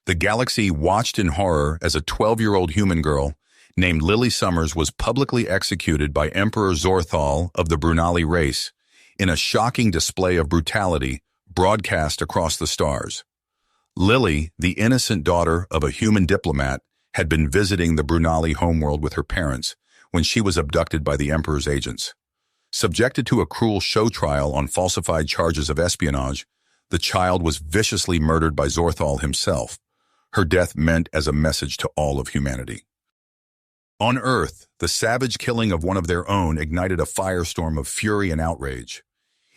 The galaxy watched in horror as a 12-year-old human girl named Lily Summers was publicly executed by Emperor Zorthal of the Brunali race in a shocking display of brutality broadcast across the stars. Lily, the innocent daughter of a human diplomat, had been visiting the Brunali homeworld with her parents when she was abducted by the Emperor's agents. Subjected to a cruel show trial on falsified charges of espionage, the child was viciously murdered by Zorthal himself, her death meant as a message to all of humanity. On Earth, the savage killing of one of their own ignited a firestorm of fury and outrage.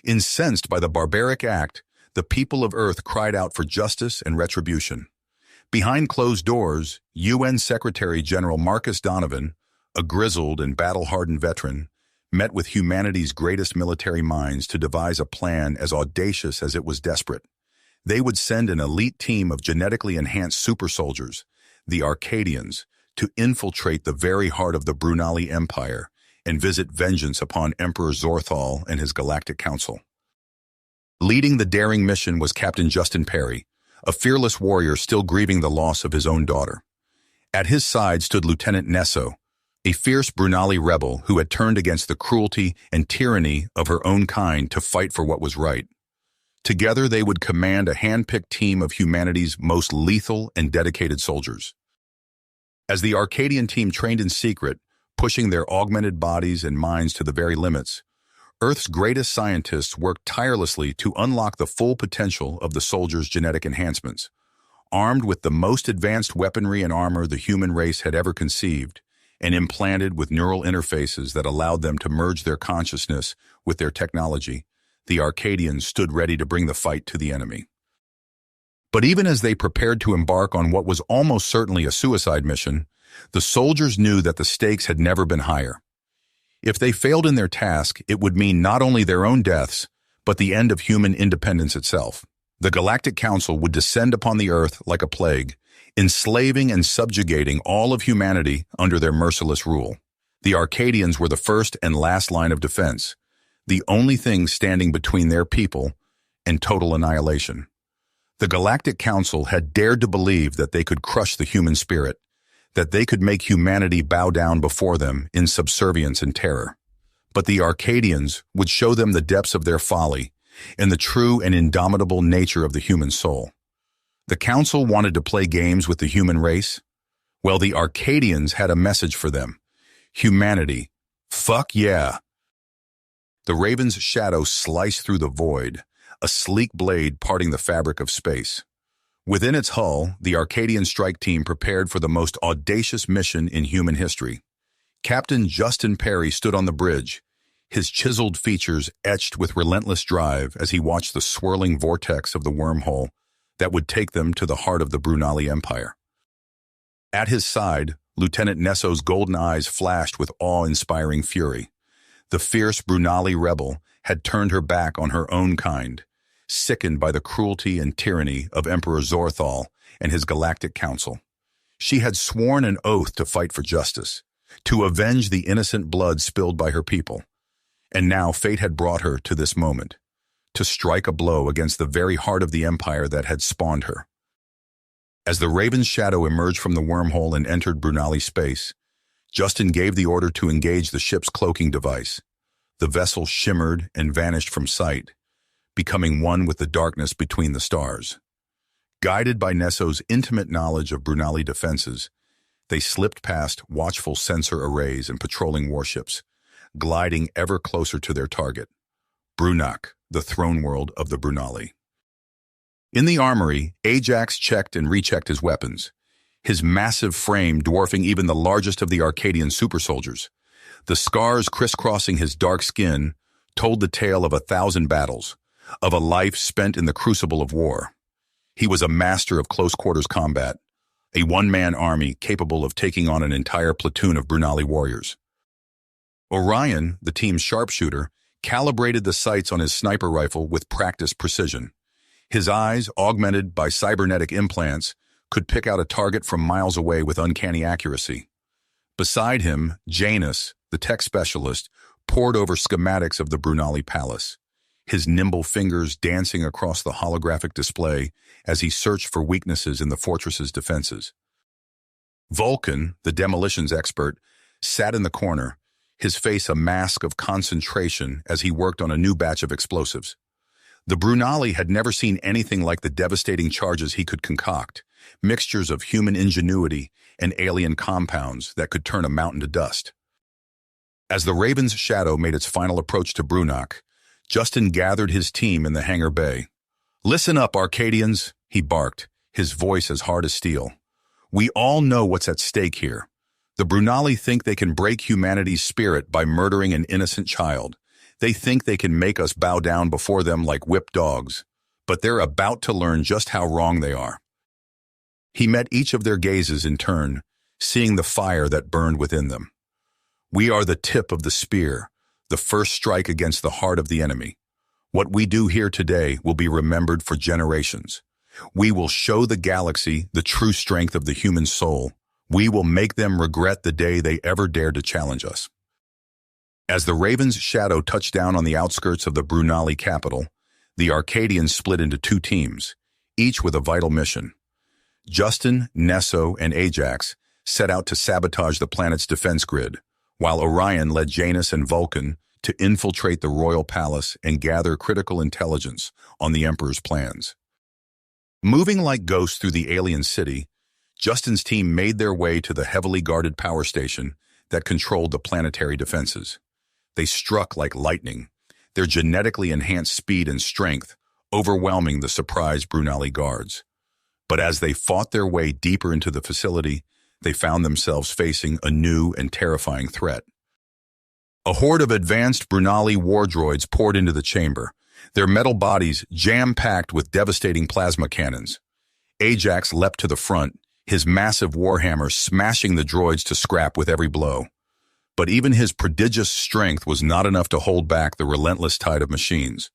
Incensed by the barbaric act, the people of Earth cried out for justice and retribution. Behind closed doors, UN Secretary General Marcus Donovan, a grizzled and battle-hardened veteran, met with humanity's greatest military minds to devise a plan as audacious as it was desperate. They would send an elite team of genetically enhanced super soldiers, the Arcadians, to infiltrate the very heart of the Brunali Empire and visit vengeance upon Emperor Zorthal and his Galactic Council. Leading the daring mission was Captain Justin Perry, a fearless warrior still grieving the loss of his own daughter. At his side stood Lieutenant Nesso, a fierce Brunali rebel who had turned against the cruelty and tyranny of her own kind to fight for what was right. Together they would command a hand-picked team of humanity's most lethal and dedicated soldiers. As the Arcadian team trained in secret, pushing their augmented bodies and minds to the very limits, Earth's greatest scientists worked tirelessly to unlock the full potential of the soldiers' genetic enhancements. Armed with the most advanced weaponry and armor the human race had ever conceived, and implanted with neural interfaces that allowed them to merge their consciousness with their technology, the Arcadians stood ready to bring the fight to the enemy. But even as they prepared to embark on what was almost certainly a suicide mission, the soldiers knew that the stakes had never been higher. If they failed in their task, it would mean not only their own deaths, but the end of human independence itself. The Galactic Council would descend upon the Earth like a plague, enslaving and subjugating all of humanity under their merciless rule. The Arcadians were the first and last line of defense, the only thing standing between their people and total annihilation. The Galactic Council had dared to believe that they could crush the human spirit, that they could make humanity bow down before them in subservience and terror. But the Arcadians would show them the depths of their folly and the true and indomitable nature of the human soul. The Council wanted to play games with the human race. Well, the Arcadians had a message for them. Humanity, fuck yeah. The Raven's shadow sliced through the void, a sleek blade parting the fabric of space. Within its hull, the Arcadian strike team prepared for the most audacious mission in human history. Captain Justin Perry stood on the bridge, his chiseled features etched with relentless drive as he watched the swirling vortex of the wormhole that would take them to the heart of the Brunali Empire. At his side, Lieutenant Nesso's golden eyes flashed with awe-inspiring fury. The fierce Brunali rebel had turned her back on her own kind, sickened by the cruelty and tyranny of Emperor Zorthal and his Galactic Council. She had sworn an oath to fight for justice, to avenge the innocent blood spilled by her people. And now fate had brought her to this moment, to strike a blow against the very heart of the empire that had spawned her. As the Raven's shadow emerged from the wormhole and entered Brunali space, Justin gave the order to engage the ship's cloaking device. The vessel shimmered and vanished from sight, becoming one with the darkness between the stars. Guided by Nesso's intimate knowledge of Brunali defenses, they slipped past watchful sensor arrays and patrolling warships, gliding ever closer to their target, Brunak, the throne world of the Brunali. In the armory, Ajax checked and rechecked his weapons, his massive frame dwarfing even the largest of the Arcadian super soldiers. The scars crisscrossing his dark skin told the tale of 1,000 battles, of a life spent in the crucible of war. He was a master of close-quarters combat, a one-man army capable of taking on an entire platoon of Brunali warriors. Orion, the team's sharpshooter, calibrated the sights on his sniper rifle with practiced precision. His eyes, augmented by cybernetic implants, could pick out a target from miles away with uncanny accuracy. Beside him, Janus, the tech specialist, pored over schematics of the Brunali palace. his nimble fingers dancing across the holographic display as he searched for weaknesses in the fortress's defenses. Vulcan, the demolitions expert, sat in the corner, his face a mask of concentration as he worked on a new batch of explosives. The Brunali had never seen anything like the devastating charges he could concoct, mixtures of human ingenuity and alien compounds that could turn a mountain to dust. As the Raven's shadow made its final approach to Brunok, Justin gathered his team in the hangar bay. "Listen up, Arcadians," he barked, his voice as hard as steel. "We all know what's at stake here. The Brunali think they can break humanity's spirit by murdering an innocent child. They think they can make us bow down before them like whipped dogs, but they're about to learn just how wrong they are." He met each of their gazes in turn, seeing the fire that burned within them. "We are the tip of the spear, the first strike against the heart of the enemy. What we do here today will be remembered for generations. We will show the galaxy the true strength of the human soul. We will make them regret the day they ever dared to challenge us." As the Raven's shadow touched down on the outskirts of the Brunali capital, the Arcadians split into two teams, each with a vital mission. Justin, Nesso, and Ajax set out to sabotage the planet's defense grid, while Orion led Janus and Vulcan to infiltrate the royal palace and gather critical intelligence on the Emperor's plans. Moving like ghosts through the alien city, Justin's team made their way to the heavily guarded power station that controlled the planetary defenses. They struck like lightning, their genetically enhanced speed and strength overwhelming the surprised Brunali guards. But as they fought their way deeper into the facility, they found themselves facing a new and terrifying threat. A horde of advanced Brunali war droids poured into the chamber, their metal bodies jam-packed with devastating plasma cannons. Ajax leapt to the front, his massive warhammer smashing the droids to scrap with every blow. But even his prodigious strength was not enough to hold back the relentless tide of machines.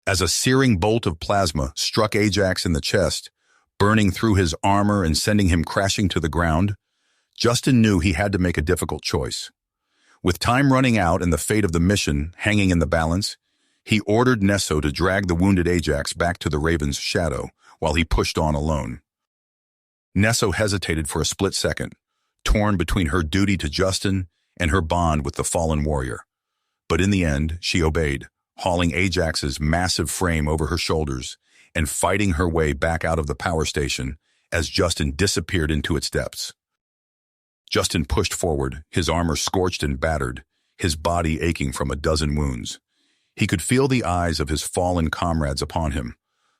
As a searing bolt of plasma struck Ajax in the chest, burning through his armor and sending him crashing to the ground, Justin knew he had to make a difficult choice. With time running out and the fate of the mission hanging in the balance, he ordered Nesso to drag the wounded Ajax back to the Raven's shadow while he pushed on alone. Nesso hesitated for a split second, torn between her duty to Justin and her bond with the fallen warrior. But in the end, she obeyed, hauling Ajax's massive frame over her shoulders and fighting her way back out of the power station as Justin disappeared into its depths. Justin pushed forward, his armor scorched and battered, his body aching from a dozen wounds. He could feel the eyes of his fallen comrades upon him,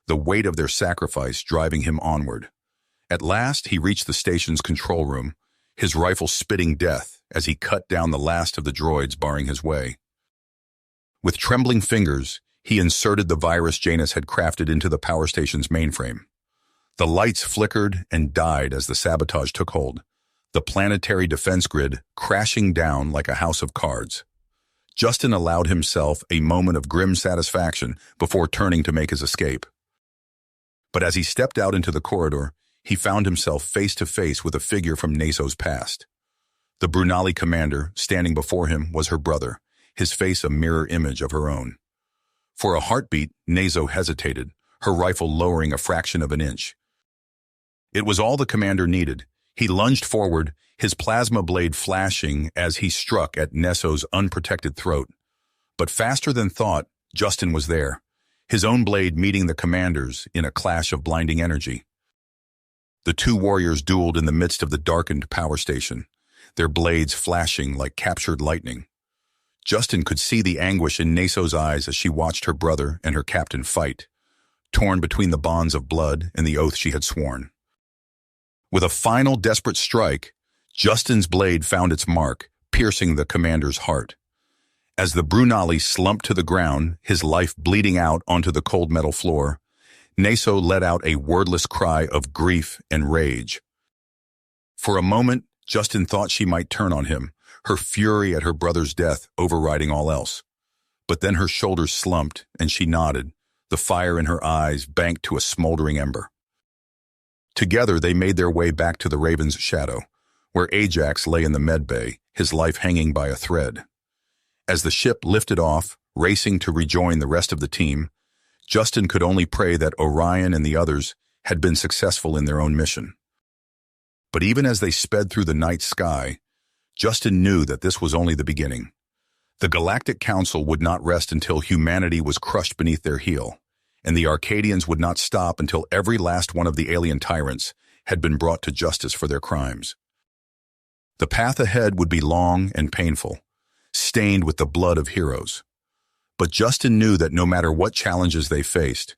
the weight of their sacrifice driving him onward. At last, he reached the station's control room, his rifle spitting death as he cut down the last of the droids barring his way. With trembling fingers, he inserted the virus Janus had crafted into the power station's mainframe. The lights flickered and died as the sabotage took hold, the planetary defense grid crashing down like a house of cards. Justin allowed himself a moment of grim satisfaction before turning to make his escape. But as he stepped out into the corridor, he found himself face to face with a figure from Nesso's past. The Brunali commander, standing before him, was her brother, his face a mirror image of her own. For a heartbeat, Nesso hesitated, her rifle lowering a fraction of an inch. It was all the commander needed. He lunged forward, his plasma blade flashing as he struck at Nesso's unprotected throat. But faster than thought, Justin was there, his own blade meeting the commander's in a clash of blinding energy. The two warriors dueled in the midst of the darkened power station, their blades flashing like captured lightning. Justin could see the anguish in Nesso's eyes as she watched her brother and her captain fight, torn between the bonds of blood and the oath she had sworn. With a final desperate strike, Justin's blade found its mark, piercing the commander's heart. As the Brunali slumped to the ground, his life bleeding out onto the cold metal floor, Nesso let out a wordless cry of grief and rage. For a moment, Justin thought she might turn on him, her fury at her brother's death overriding all else. But then her shoulders slumped and she nodded, the fire in her eyes banked to a smoldering ember. Together they made their way back to the Raven's shadow, where Ajax lay in the med bay, his life hanging by a thread. As the ship lifted off, racing to rejoin the rest of the team, Justin could only pray that Orion and the others had been successful in their own mission. But even as they sped through the night sky, Justin knew that this was only the beginning. The Galactic Council would not rest until humanity was crushed beneath their heel, and the Arcadians would not stop until every last one of the alien tyrants had been brought to justice for their crimes. The path ahead would be long and painful, stained with the blood of heroes. But Justin knew that no matter what challenges they faced,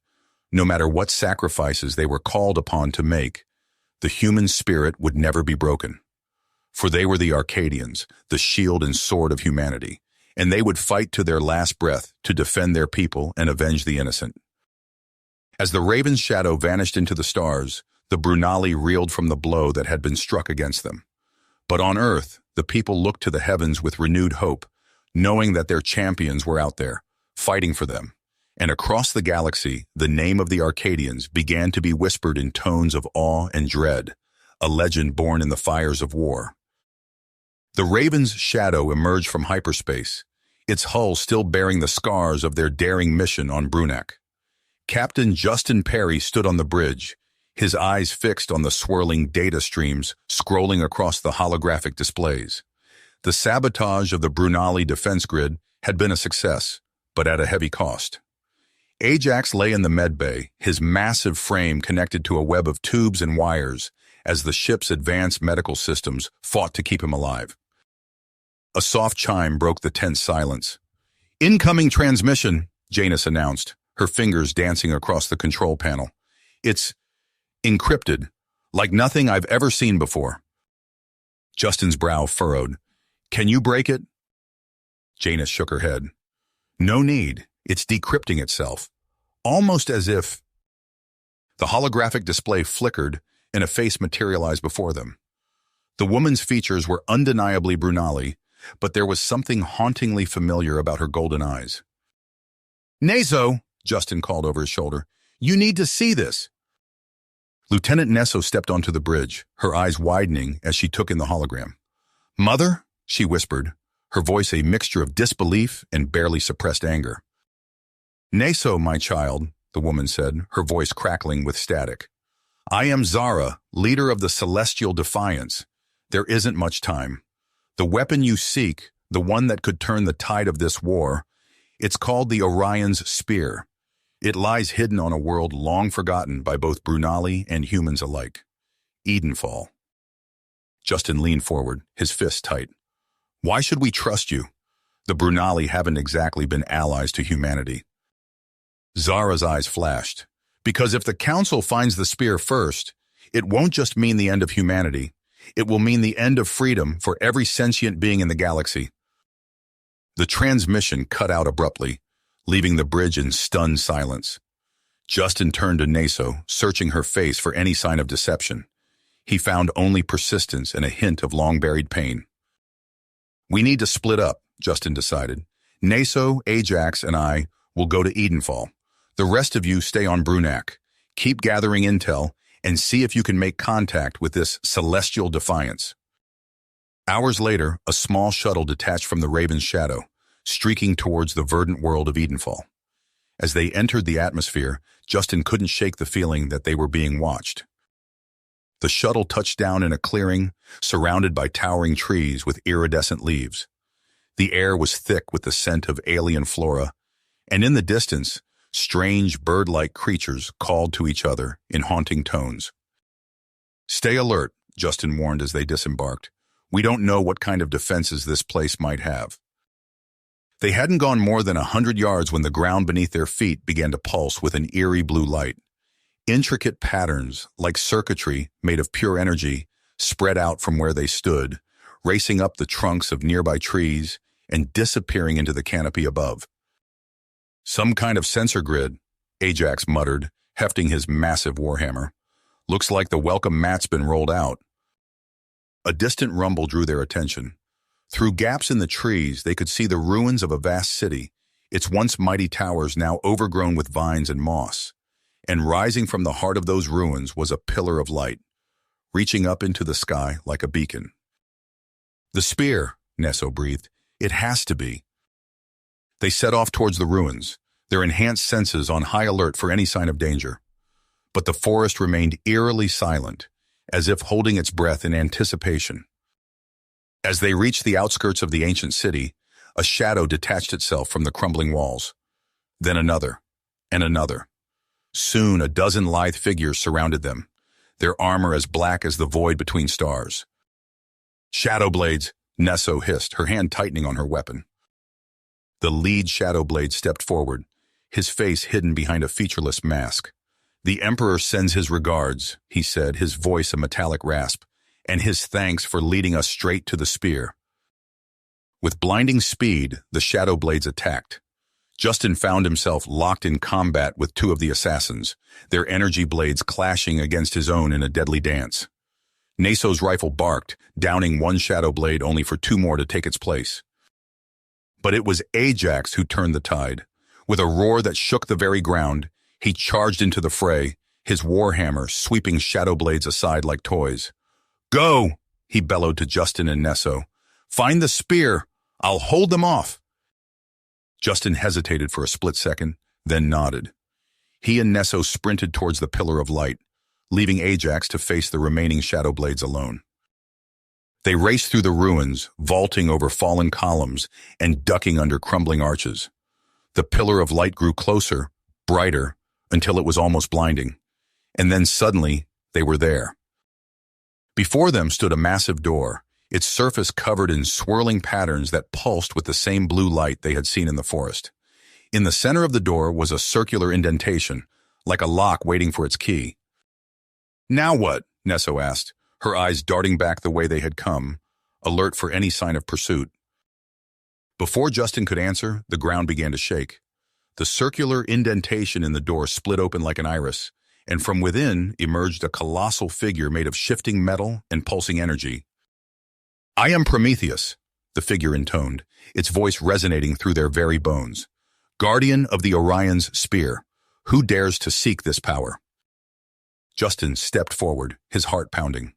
no matter what sacrifices they were called upon to make, the human spirit would never be broken. For they were the Arcadians, the shield and sword of humanity, and they would fight to their last breath to defend their people and avenge the innocent. As the Raven's shadow vanished into the stars, the Brunali reeled from the blow that had been struck against them. But on Earth, the people looked to the heavens with renewed hope, knowing that their champions were out there, fighting for them. And across the galaxy, the name of the Arcadians began to be whispered in tones of awe and dread, a legend born in the fires of war. The Raven's shadow emerged from hyperspace, its hull still bearing the scars of their daring mission on Brunak. Captain Justin Perry stood on the bridge, his eyes fixed on the swirling data streams scrolling across the holographic displays. The sabotage of the Brunali defense grid had been a success, but at a heavy cost. Ajax lay in the medbay, his massive frame connected to a web of tubes and wires as the ship's advanced medical systems fought to keep him alive. A soft chime broke the tense silence. "Incoming transmission," Janus announced, her fingers dancing across the control panel. "It's encrypted, like nothing I've ever seen before." Justin's brow furrowed. "Can you break it?" Janus shook her head. "No need. It's decrypting itself. Almost as if..." The holographic display flickered and a face materialized before them. The woman's features were undeniably Brunali, but there was something hauntingly familiar about her golden eyes. "Neso," Justin called over his shoulder, "you need to see this." Lieutenant Neso stepped onto the bridge, her eyes widening as she took in the hologram. "Mother?" she whispered, her voice a mixture of disbelief and barely suppressed anger. "Neso, my child," the woman said, her voice crackling with static. "I am Zara, leader of the Celestial Defiance. There isn't much time. The weapon you seek, the one that could turn the tide of this war, it's called the Orion's Spear. It lies hidden on a world long forgotten by both Brunali and humans alike. Edenfall." Justin leaned forward, his fists tight. "Why should we trust you? The Brunali haven't exactly been allies to humanity." Zara's eyes flashed. "Because if the Council finds the spear first, it won't just mean the end of humanity. It will mean the end of freedom for every sentient being in the galaxy." The transmission cut out abruptly, leaving the bridge in stunned silence. Justin turned to Neso, searching her face for any sign of deception. He found only persistence and a hint of long-buried pain. "We need to split up," Justin decided. "Neso, Ajax, and I will go to Edenfall. The rest of you stay on Brunak. Keep gathering intel and see if you can make contact with this Celestial Defiance." Hours later, a small shuttle detached from the Raven's shadow, streaking towards the verdant world of Edenfall. As they entered the atmosphere, Justin couldn't shake the feeling that they were being watched. The shuttle touched down in a clearing, surrounded by towering trees with iridescent leaves. The air was thick with the scent of alien flora, and in the distance, strange bird-like creatures called to each other in haunting tones. "Stay alert," Justin warned as they disembarked. "We don't know what kind of defenses this place might have." They hadn't gone more than 100 yards when the ground beneath their feet began to pulse with an eerie blue light. Intricate patterns, like circuitry made of pure energy, spread out from where they stood, racing up the trunks of nearby trees and disappearing into the canopy above. "Some kind of sensor grid," Ajax muttered, hefting his massive warhammer. "Looks like the welcome mat's been rolled out." A distant rumble drew their attention. Through gaps in the trees, they could see the ruins of a vast city, its once mighty towers now overgrown with vines and moss. And rising from the heart of those ruins was a pillar of light, reaching up into the sky like a beacon. "The spear," Neso breathed. "It has to be." They set off towards the ruins, their enhanced senses on high alert for any sign of danger. But the forest remained eerily silent, as if holding its breath in anticipation. As they reached the outskirts of the ancient city, a shadow detached itself from the crumbling walls. Then another, and another. Soon a dozen lithe figures surrounded them, their armor as black as the void between stars. "Shadow blades," Nesso hissed, her hand tightening on her weapon. The lead shadow blade stepped forward, his face hidden behind a featureless mask. "The Emperor sends his regards," he said, his voice a metallic rasp, "and his thanks for leading us straight to the spear." With blinding speed, the shadow blades attacked. Justin found himself locked in combat with two of the assassins, their energy blades clashing against his own in a deadly dance. Nesso's rifle barked, downing one shadow blade only for two more to take its place. But it was Ajax who turned the tide. With a roar that shook the very ground, he charged into the fray, his warhammer sweeping shadow blades aside like toys. "Go!" he bellowed to Justin and Nesso. "Find the spear! I'll hold them off!" Justin hesitated for a split second, then nodded. He and Nesso sprinted towards the pillar of light, leaving Ajax to face the remaining shadow blades alone. They raced through the ruins, vaulting over fallen columns and ducking under crumbling arches. The pillar of light grew closer, brighter, until it was almost blinding. And then suddenly, they were there. Before them stood a massive door, its surface covered in swirling patterns that pulsed with the same blue light they had seen in the forest. In the center of the door was a circular indentation, like a lock waiting for its key. "Now what?" Nesso asked, her eyes darting back the way they had come, alert for any sign of pursuit. Before Justin could answer, the ground began to shake. The circular indentation in the door split open like an iris, and from within emerged a colossal figure made of shifting metal and pulsing energy. "I am Prometheus," the figure intoned, its voice resonating through their very bones. "Guardian of the Orion's spear. Who dares to seek this power?" Justin stepped forward, his heart pounding.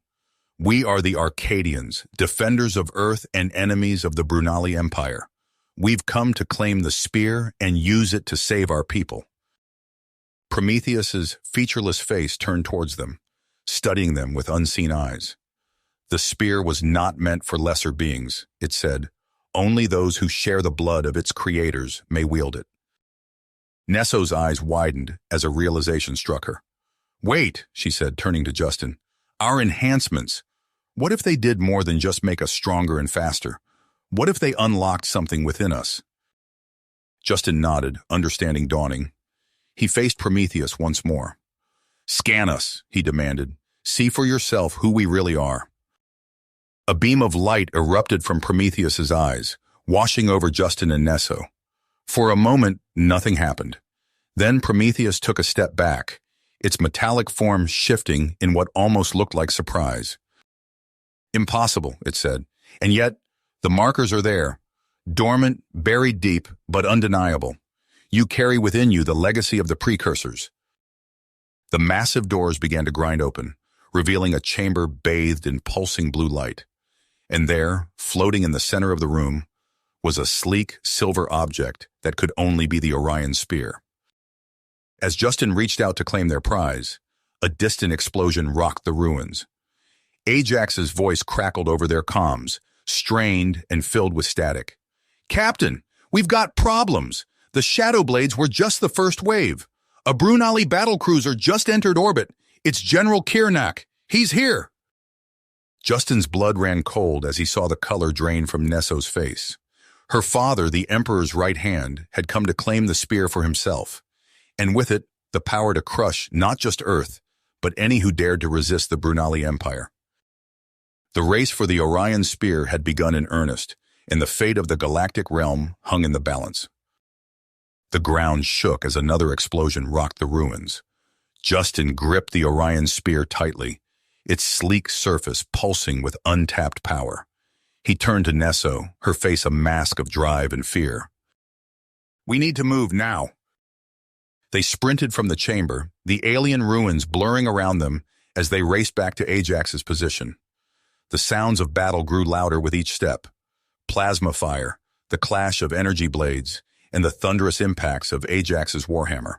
"We are the Arcadians, defenders of Earth and enemies of the Brunali Empire. We've come to claim the spear and use it to save our people." Prometheus's featureless face turned towards them, studying them with unseen eyes. "The spear was not meant for lesser beings," it said. "Only those who share the blood of its creators may wield it." Nesso's eyes widened as a realization struck her. "Wait," she said, turning to Justin. "Our enhancements. What if they did more than just make us stronger and faster? What if they unlocked something within us?" Justin nodded, understanding dawning. He faced Prometheus once more. "Scan us," he demanded. "See for yourself who we really are." A beam of light erupted from Prometheus's eyes, washing over Justin and Nesso. For a moment, nothing happened. Then Prometheus took a step back, its metallic form shifting in what almost looked like surprise. "Impossible," it said. "And yet, the markers are there, dormant, buried deep, but undeniable. You carry within you the legacy of the precursors." The massive doors began to grind open, revealing a chamber bathed in pulsing blue light. And there, floating in the center of the room, was a sleek silver object that could only be the Orion spear. As Justin reached out to claim their prize, a distant explosion rocked the ruins. Ajax's voice crackled over their comms, strained and filled with static. "Captain, we've got problems. The Shadow Blades were just the first wave. A Brunali battlecruiser just entered orbit. It's General Kirnak. He's here." Justin's blood ran cold as he saw the color drain from Nesso's face. Her father, the Emperor's right hand, had come to claim the spear for himself, and with it, the power to crush not just Earth, but any who dared to resist the Brunali Empire. The race for the Orion spear had begun in earnest, and the fate of the galactic realm hung in the balance. The ground shook as another explosion rocked the ruins. Justin gripped the Orion spear tightly, its sleek surface pulsing with untapped power. He turned to Nesso, her face a mask of drive and fear. "We need to move now." They sprinted from the chamber, the alien ruins blurring around them as they raced back to Ajax's position. The sounds of battle grew louder with each step. Plasma fire, the clash of energy blades, and the thunderous impacts of Ajax's warhammer.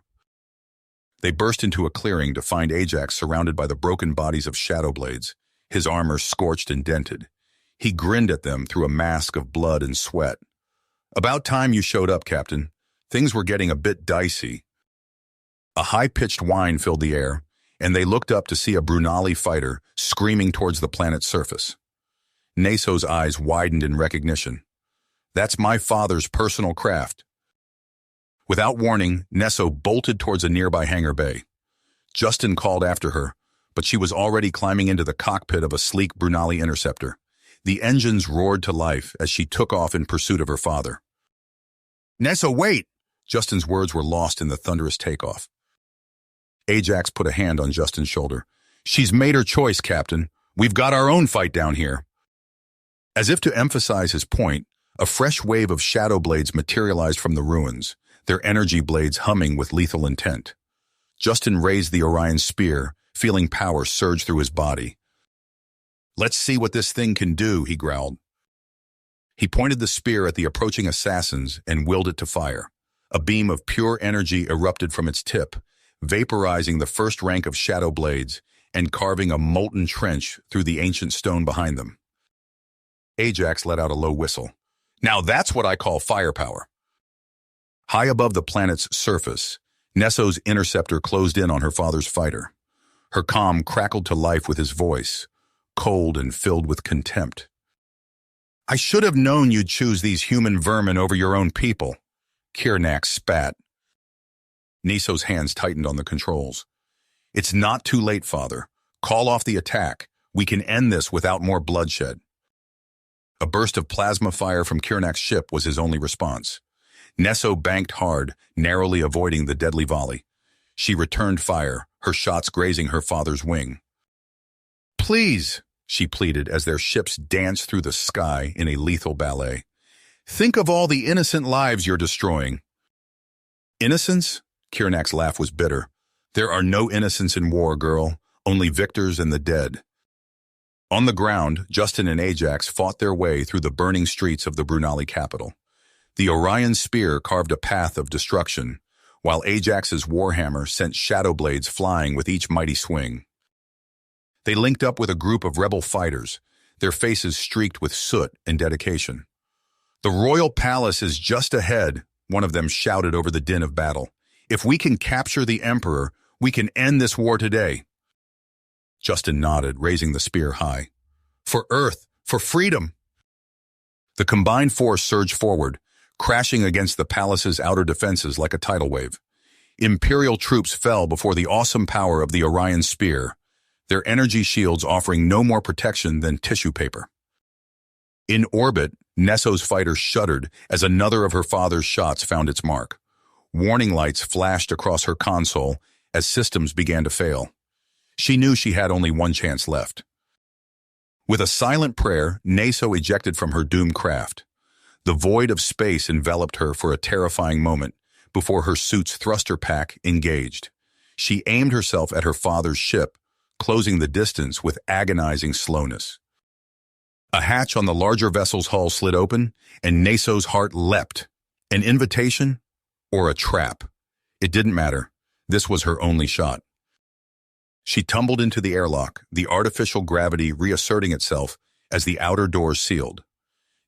They burst into a clearing to find Ajax surrounded by the broken bodies of shadow blades, his armor scorched and dented. He grinned at them through a mask of blood and sweat. "About time you showed up, Captain. Things were getting a bit dicey." A high-pitched whine filled the air, and they looked up to see a Brunali fighter screaming towards the planet's surface. Naso's eyes widened in recognition. "That's my father's personal craft." Without warning, Neso bolted towards a nearby hangar bay. Justin called after her, but she was already climbing into the cockpit of a sleek Brunali interceptor. The engines roared to life as she took off in pursuit of her father. "Neso, wait!" Justin's words were lost in the thunderous takeoff. Ajax put a hand on Justin's shoulder. "She's made her choice, Captain. We've got our own fight down here." As if to emphasize his point, a fresh wave of shadow blades materialized from the ruins, their energy blades humming with lethal intent. Justin raised the Orion spear, feeling power surge through his body. "Let's see what this thing can do," he growled. He pointed the spear at the approaching assassins and willed it to fire. A beam of pure energy erupted from its tip, vaporizing the first rank of shadow blades and carving a molten trench through the ancient stone behind them. Ajax let out a low whistle. "Now that's what I call firepower." High above the planet's surface, Neso's interceptor closed in on her father's fighter. Her comm crackled to life with his voice, cold and filled with contempt. "I should have known you'd choose these human vermin over your own people." Kirnak spat. Neso's hands tightened on the controls. "It's not too late, Father. Call off the attack. We can end this without more bloodshed." A burst of plasma fire from Kirnak's ship was his only response. Neso banked hard, narrowly avoiding the deadly volley. She returned fire, her shots grazing her father's wing. "Please," she pleaded as their ships danced through the sky in a lethal ballet. "Think of all the innocent lives you're destroying." "Innocence?" Kirnak's laugh was bitter. "There are no innocents in war, girl, only victors and the dead." On the ground, Justin and Ajax fought their way through the burning streets of the Brunali capital. The Orion spear carved a path of destruction, while Ajax's warhammer sent shadow blades flying with each mighty swing. They linked up with a group of rebel fighters, their faces streaked with soot and dedication. "The royal palace is just ahead," one of them shouted over the din of battle. "If we can capture the Emperor, we can end this war today." Justin nodded, raising the spear high. "For Earth, for freedom!" The combined force surged forward, crashing against the palace's outer defenses like a tidal wave. Imperial troops fell before the awesome power of the Orion spear, their energy shields offering no more protection than tissue paper. In orbit, Neso's fighter shuddered as another of her father's shots found its mark. Warning lights flashed across her console as systems began to fail. She knew she had only one chance left. With a silent prayer, Neso ejected from her doomed craft. The void of space enveloped her for a terrifying moment before her suit's thruster pack engaged. She aimed herself at her father's ship, closing the distance with agonizing slowness. A hatch on the larger vessel's hull slid open, and Neso's heart leapt. An invitation or a trap? It didn't matter. This was her only shot. She tumbled into the airlock, the artificial gravity reasserting itself as the outer doors sealed.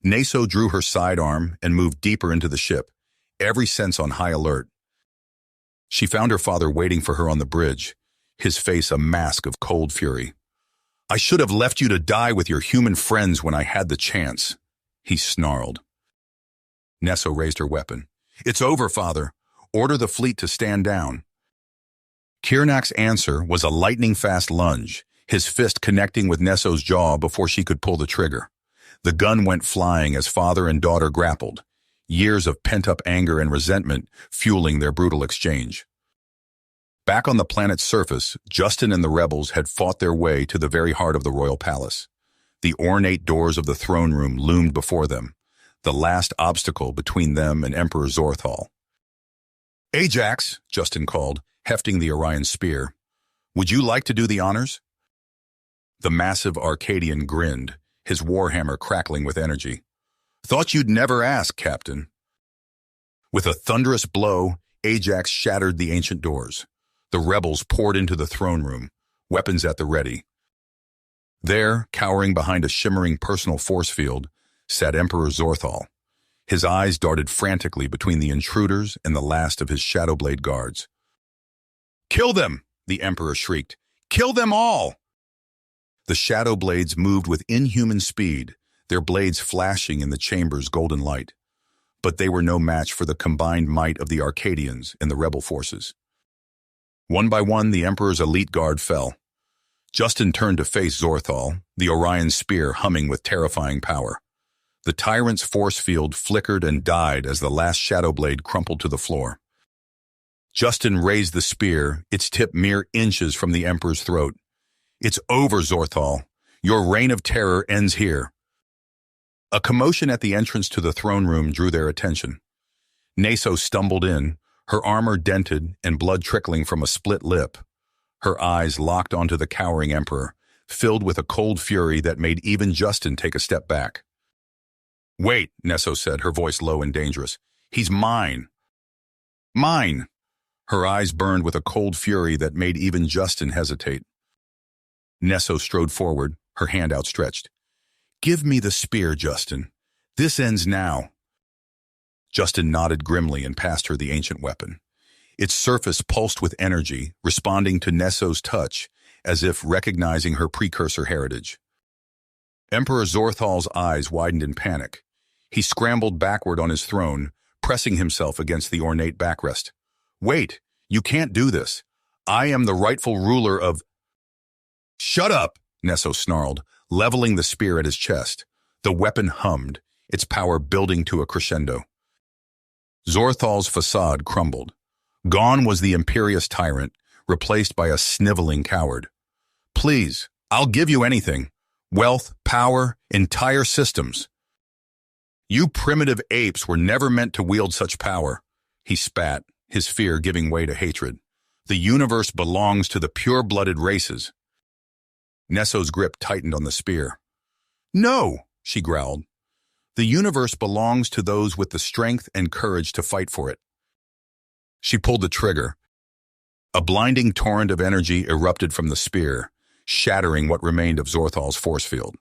Neso drew her sidearm and moved deeper into the ship, every sense on high alert. She found her father waiting for her on the bridge, his face a mask of cold fury. "I should have left you to die with your human friends when I had the chance," he snarled. Neso raised her weapon. "It's over, Father. Order the fleet to stand down." Kirnak's answer was a lightning-fast lunge, his fist connecting with Neso's jaw before she could pull the trigger. The gun went flying as father and daughter grappled, years of pent-up anger and resentment fueling their brutal exchange. Back on the planet's surface, Justin and the rebels had fought their way to the very heart of the royal palace. The ornate doors of the throne room loomed before them, the last obstacle between them and Emperor Zorthal. "Ajax," Justin called, hefting the Orion spear. "Would you like to do the honors?" The massive Arcadian grinned, his warhammer crackling with energy. "Thought you'd never ask, Captain." With a thunderous blow, Ajax shattered the ancient doors. The rebels poured into the throne room, weapons at the ready. There, cowering behind a shimmering personal force field, sat Emperor Zorthal. His eyes darted frantically between the intruders and the last of his Shadowblade guards. "Kill them!" the Emperor shrieked. "Kill them all!" The Shadowblades moved with inhuman speed, their blades flashing in the chamber's golden light. But they were no match for the combined might of the Arcadians and the rebel forces. One by one, the Emperor's elite guard fell. Justin turned to face Zorthal, the Orion spear humming with terrifying power. The tyrant's force field flickered and died as the last Shadowblade crumpled to the floor. Justin raised the spear, its tip mere inches from the Emperor's throat. "It's over, Zorthal. Your reign of terror ends here." A commotion at the entrance to the throne room drew their attention. Naso stumbled in, her armor dented and blood trickling from a split lip. Her eyes locked onto the cowering Emperor, filled with a cold fury that made even Justin take a step back. "Wait," Neso said, her voice low and dangerous. "He's mine." "Mine." Her eyes burned with a cold fury that made even Justin hesitate. Neso strode forward, her hand outstretched. "Give me the spear, Justin. This ends now." Justin nodded grimly and passed her the ancient weapon. Its surface pulsed with energy, responding to Neso's touch, as if recognizing her precursor heritage. Emperor Zorthal's eyes widened in panic. He scrambled backward on his throne, pressing himself against the ornate backrest. "Wait, you can't do this. I am the rightful ruler of—" "Shut up!" Neso snarled, leveling the spear at his chest. The weapon hummed, its power building to a crescendo. Zorthal's facade crumbled. Gone was the imperious tyrant, replaced by a sniveling coward. "Please, I'll give you anything. Wealth, power, entire systems." "You primitive apes were never meant to wield such power." He spat, his fear giving way to hatred. "The universe belongs to the pure-blooded races." Neso's grip tightened on the spear. "No," she growled. "The universe belongs to those with the strength and courage to fight for it." She pulled the trigger. A blinding torrent of energy erupted from the spear, shattering what remained of Zorthal's force field.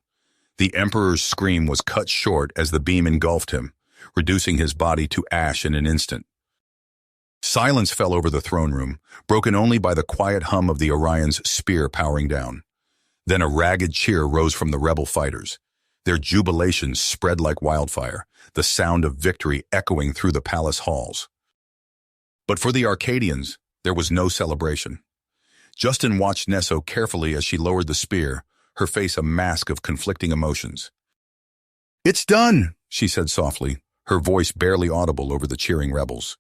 The Emperor's scream was cut short as the beam engulfed him, reducing his body to ash in an instant. Silence fell over the throne room, broken only by the quiet hum of the Orion's spear powering down. Then a ragged cheer rose from the rebel fighters. Their jubilation spread like wildfire, the sound of victory echoing through the palace halls. But for the Arcadians, there was no celebration. Justin watched Neso carefully as she lowered the spear, her face a mask of conflicting emotions. "It's done," she said softly, her voice barely audible over the cheering rebels.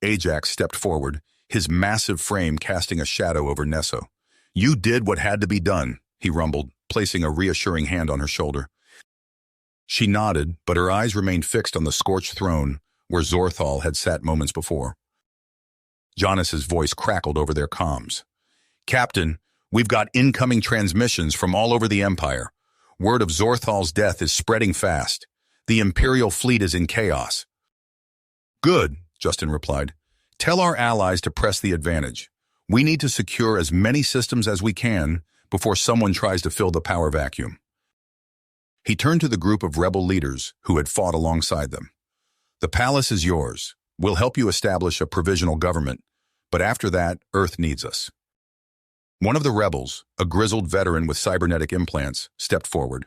Ajax stepped forward, his massive frame casting a shadow over Neso. "You did what had to be done," he rumbled, placing a reassuring hand on her shoulder. She nodded, but her eyes remained fixed on the scorched throne where Zorthal had sat moments before. Jonas's voice crackled over their comms. "Captain, we've got incoming transmissions from all over the Empire. Word of Zorthal's death is spreading fast. The Imperial fleet is in chaos." "Good," Justin replied. "Tell our allies to press the advantage. We need to secure as many systems as we can before someone tries to fill the power vacuum." He turned to the group of rebel leaders who had fought alongside them. "The palace is yours. We'll help you establish a provisional government, but after that, Earth needs us." One of the rebels, a grizzled veteran with cybernetic implants, stepped forward.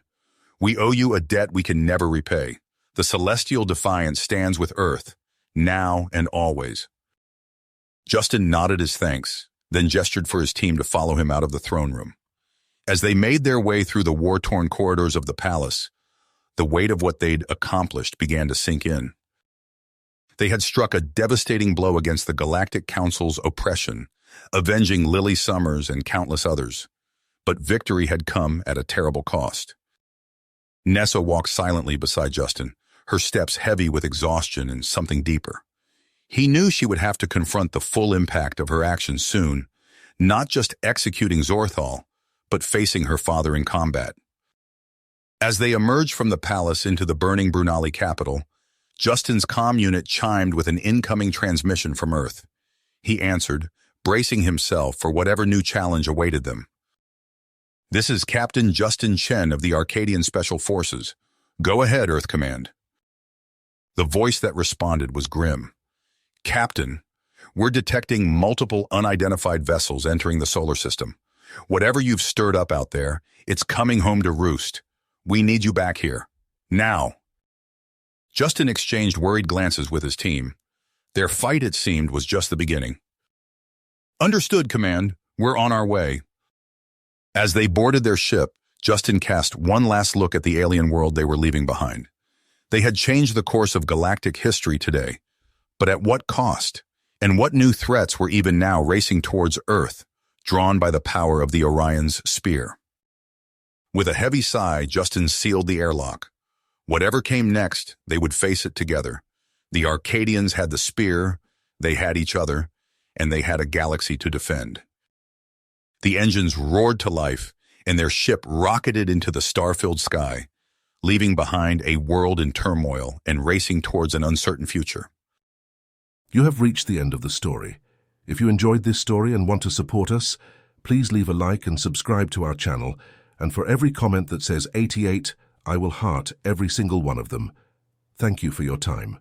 "We owe you a debt we can never repay. The Celestial Defiance stands with Earth, now and always." Justin nodded his thanks, then gestured for his team to follow him out of the throne room. As they made their way through the war-torn corridors of the palace, the weight of what they'd accomplished began to sink in. They had struck a devastating blow against the Galactic Council's oppression, avenging Lily Summers and countless others. But victory had come at a terrible cost. Nessa walked silently beside Justin, her steps heavy with exhaustion and something deeper. He knew she would have to confront the full impact of her actions soon, not just executing Zorthal, but facing her father in combat. As they emerged from the palace into the burning Brunali capital, Justin's comm unit chimed with an incoming transmission from Earth. He answered, bracing himself for whatever new challenge awaited them. "This is Captain Justin Chen of the Arcadian Special Forces. Go ahead, Earth Command." The voice that responded was grim. "Captain, we're detecting multiple unidentified vessels entering the solar system. Whatever you've stirred up out there, it's coming home to roost. We need you back here. Now." Justin exchanged worried glances with his team. Their fight, it seemed, was just the beginning. "Understood, Command. We're on our way." As they boarded their ship, Justin cast one last look at the alien world they were leaving behind. They had changed the course of galactic history today, but at what cost? And what new threats were even now racing towards Earth, drawn by the power of the Orion's spear? With a heavy sigh, Justin sealed the airlock. Whatever came next, they would face it together. The Arcadians had the spear, they had each other, and they had a galaxy to defend. The engines roared to life, and their ship rocketed into the star-filled sky, leaving behind a world in turmoil and racing towards an uncertain future. You have reached the end of the story. If you enjoyed this story and want to support us, please leave a like and subscribe to our channel, and for every comment that says 88, I will heart every single one of them. Thank you for your time.